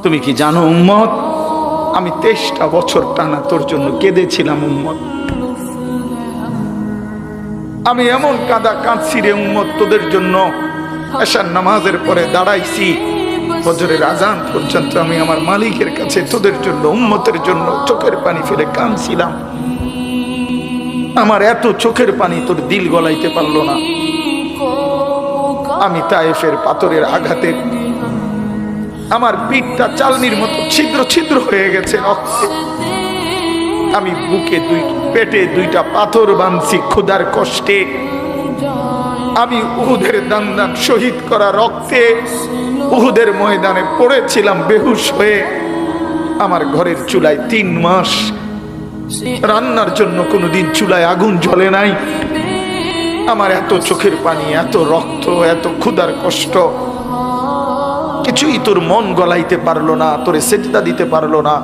তুমি কি জানো উম্মত, আমি 23টা বছর টানা তোর জন্য কেঁদেছিলাম উম্মত। আমি এমন কাঁদা কাঁদছি রে উম্মত তোদের জন্য। এশার নামাজের পরে দাঁড়াইছি, ফজরের আজান পর্যন্ত আমি আমার মালিকের কাছে তোদের জন্য, উম্মতের জন্য চোখের পানি ফেলে কাঁদছিলাম। আমার এত চোখের পানি তোর দিল গলাইতে পারলো না। আমি তায়েফের পাথরের আঘাতে আমার পিঠটা চালনির মতো ছিদ্র ছিদ্র হয়ে গেছে রক্তে। আমি বুকে পেটে 2টা পাথর বাঁধছি ক্ষুধার কষ্টে। আমি উহুদের দান শহীদ করা রক্তে উহুদের ময়দানে পড়েছিলাম বেহুশ হয়ে। আমার ঘরের চুলায় 3 মাস রান্নার জন্য কোনোদিন চুলায় আগুন জ্বলে নাই। আমার এত চোখের পানি, এত রক্ত, এত ক্ষুধার কষ্ট, কিছুই তোর মন গলাইতে পারলো না, তোরে সেজদা দিতে পারলো না।